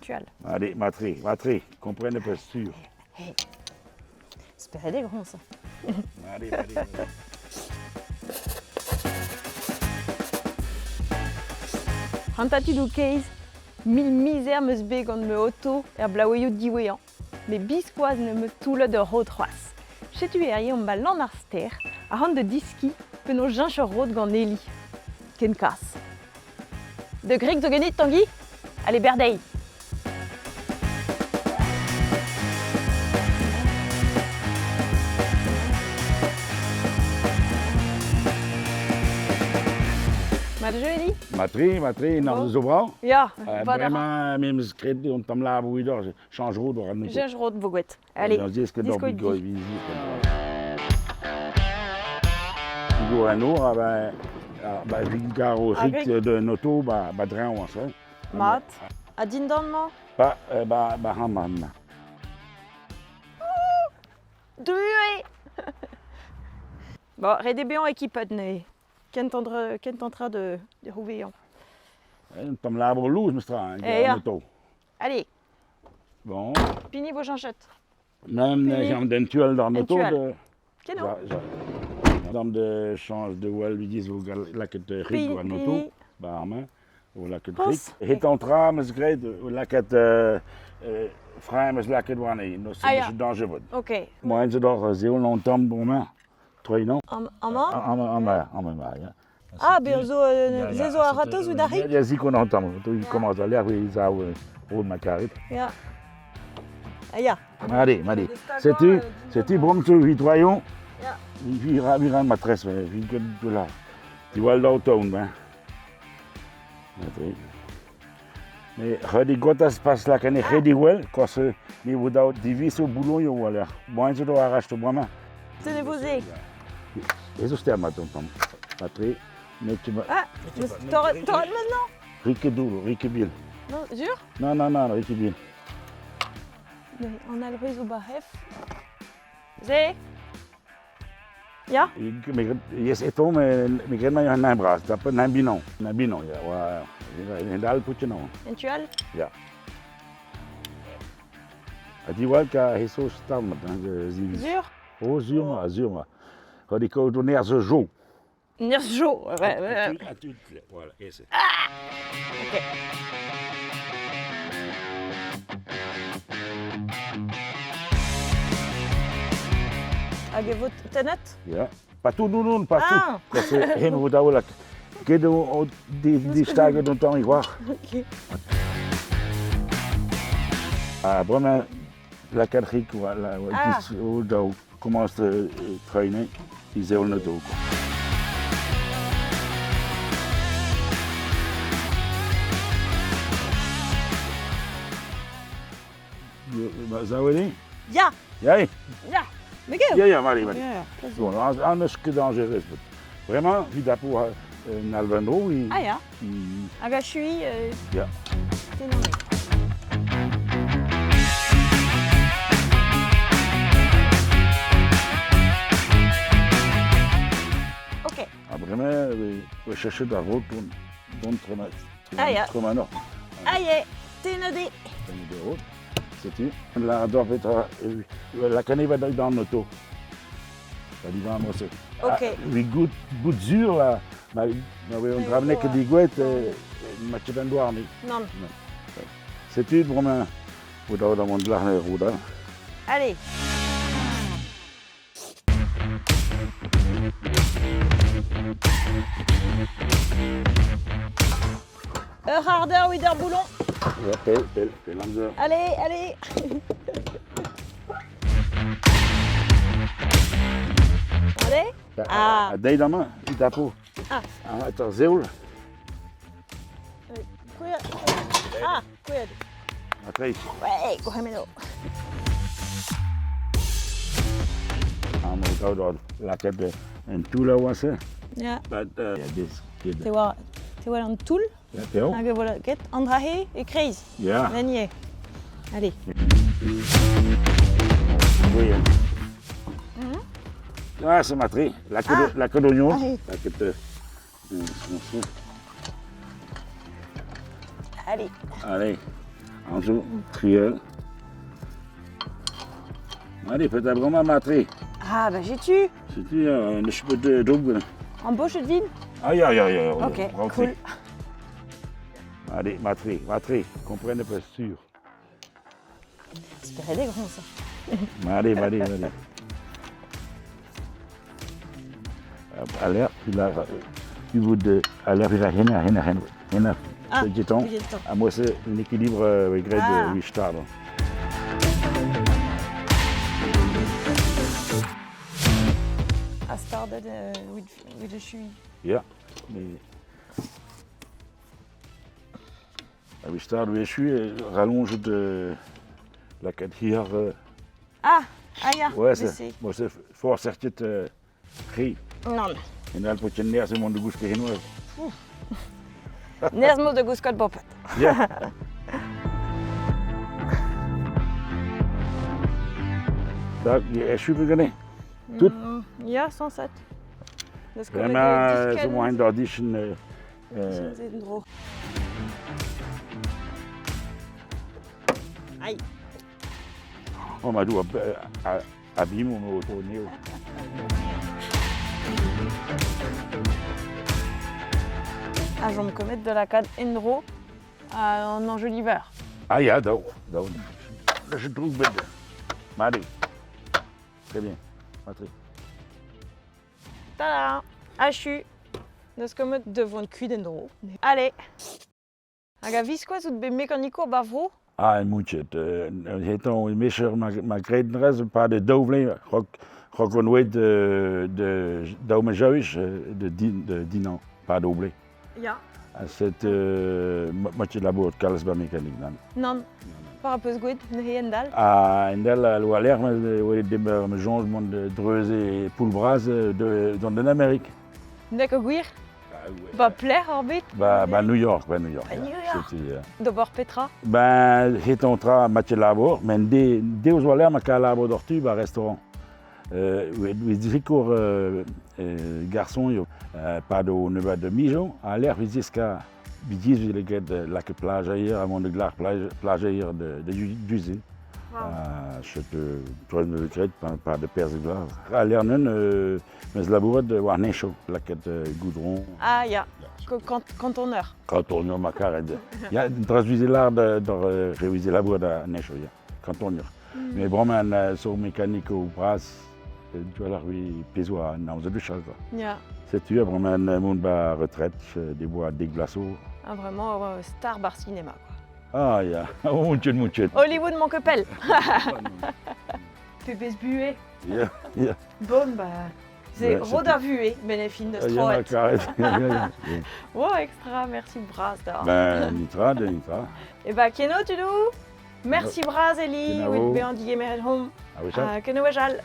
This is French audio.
Tual. Allez, Matré, comprenne pas sûr. Hey. Espérez des grands, ça. Allez. Rantati du case, mille misères me sbeg on me auto er blaouillou diouéant. Mais bisquoise ne me toule de rotroas. Chez tu errier on m'a l'en arster, à rande de diski, penon ginche rôde gant Nelly. Ken casse. De grec de genit, Tanguy? Allez, berdei. Matré, non, zo bra. Ja, Vraiment, même secret, on t'en l'a avoué d'or, change route, on nous. Ginge rôde bogouet. Allez, On dit ce que dans disco Bigo, dit. Bigo à nous, Vigaro, Rick de Noto, Badrin, on sait. Mat. A din dan, ma? Haman. Drué. Bon, redébéant équipe ne. Ken tentra de rouvéant. On t'en l'a avoué loose, mestra, Noto. Allez, Bon. pini vos ginchettes. Même Pini. j'ai un tuel dans Noto. Keno. Madame de change de Wall, lui disent, la que de Rick ou à Noto, Barman, ou la que de Rick. Et t'entra, mais c'est gré, ou la que de frère, mais la que de Wanné, c'est dangereux. Ok. Moi, je dors, c'est longtemps pour moi. Toi, non? En main? En main. Ah, ben zo a ratos ou d'arric? Il y a si qu'on entend, il commence à l'air, il a roule ma carré. Ja. Ah, ja. Allez. C'est-tu bon, tu vitoyons? Il vira ma tresse, mais il vient de là. Tu vois l'automne, hein? Mais redi gota se passe là, quand il est well, quand c'est niveau divis au boulot, il y a l'air. Moi, je dois arracher moi main. Tenez-vous-y. Et ça, c'était à ma tonton. Patrick, mais tu m'as. Ah, t'aurais maintenant? Ricky Bill. Non, jure? Non, Ricky Bill. Mais on a le réseau bahef. Zé? Ja? Yes, et toi, mais je n'ai pas un bras, c'est pas un binon. Un binon, il y a un peu de nom. En tual? Ja. Het is wel que zo staan met een zin. Jure? Oh, zuur maar. Had ik ook toen neer zo zo. Nerjo. Voilà, is het. Ok. Avez vous tenet? Ja. Pas tout, non, pas Ah. tout. Parce que hem moet ook lekker. Kijk, die staken doen dan niet waar. Ok. Vraiment, la cadrique, où commence à traîner, ils ont le dos. Zou je niet? Ja. Jij? Ja. Miguel? Ja, Marie. Ja. Bon, anders que dangereux. Vraiment, il a pour un Alvaro. Ah ja. Aga chui. Ja. Tenone. Ok. Après, we chercher de la route ja. Mano. Aïe. Tenode. Sais-tu? La doit être la canne va dans l'auto. Ça dit vraiment ça. Ok. Oui, goût dur là. Mais on ramenait que des gouettes, mais tu vas voir. Non. Sais-tu vraiment? Ou dans le monde là, route. Allez. Harder with der boulon. Ja, pel, lancer. Allez. Allez. Ah. Dei da main, il t'a pas. Ah. Attends, Zéoul. Ah, cuidado. Atrás. Ouais, cógemelo. Vamos a dar la tête en tout là où c'est. Ja. But this kid. Te war een tool. Ja, Theo. Dan gaan we get Andrahe et Crazy. Ja. Venier. Allez. Oui. Ah, c'est Matré. La queue d'oignon. La queue de. Allez. Allez. En zo, triel. Allez, fais ta vraiment matrie. Ah, bah j'ai tu. Si tu as un cheveu de double. En beau jeu de vide. Aïe, aïe, aïe, aïe. Ok, rentrez. cool. Allez, matrie, comprends pas sûr. Espérer des grands, ça. Allez. Aller, tu veux de aller vers Hena. Ah, C'est temps. j'ai le temps. À moi, c'est un équilibre avec Ah. de Wichtar. I started with the shoe. Ja. À Wichtar, je suis rallonge de la quête hier. Ah, ja, Ouais, je sais. c'est moi, c'est fort certain prix. Non, En dan moet je nergens in de goes beginnen. Nesmo de Guskot Bopet. Ja. Dat je super gene. Tout. Ja, 107. Dat is Vraiment, zo mooi dat is een. Aïe. Oh, maar doe abîme mon tournée. Ah, je vais me commettre de la cade Endro en enjoliveur. Ah ja, dat is een droeg bende. Maar nee. Très bien. Matrie. Tada! Hachu. Dat is commettre devant le cul d'Endro. Allez. Aga visquoise ou de mécanico bavro? Ah, en moet je het. Het dan misser, maar kreeg de rest een paar de doofleen. Ga ik nooit de dome juis, de dinan, paar doble. Ja. C'est moet je labour kalles bij mécanique dan. Non. Par un peu squid, ne hendal. Ah, en del lo aller mais de me changement de dreuze et poulbras dans l'Amérique. Nek o gwir? Ba plaire orbit? Bah New York. New York. C'était D'abord Petra? ben het entra match labour, mais dès aux aller ma calabo d'ortu ba restaurant. We dicour garçon pas de neva de mijo, à l'air visisca bidis les gars de la plage hier à mon de glace plage hier de d'usine. Je te toi ne regrette pas de perse glace. À l'air non mais labour de warnecho la quête goudron. Ah, ja. Contourneur. Quand on y a ma carade. Il y a traduisé l'art de réviser la boîte à necho, quand on y a. Mais vraiment, sur mécanique au bras, tu vois, là, oui, pésois, non, c'est du chal, quoi. Ja. C'est tu as vraiment un monde bas retraite, des bois déglaçaux. Ah, vraiment star bar cinéma, quoi. Ah, ya, mon Dieu. Hollywood, mon coppel. Pépès bué. Ya. Bon, bah. C'est Ouais, Roda Vué, bénéfice de Il y en a Stroet. carré. Oh, extra, merci Braz. Ben, Nitra. Et bah, Keno, tu nous? Merci Braz, Eli. Kenavo. Oui, bien, Dié, Meret Home. Ah oui, ça? Keno, Wajal.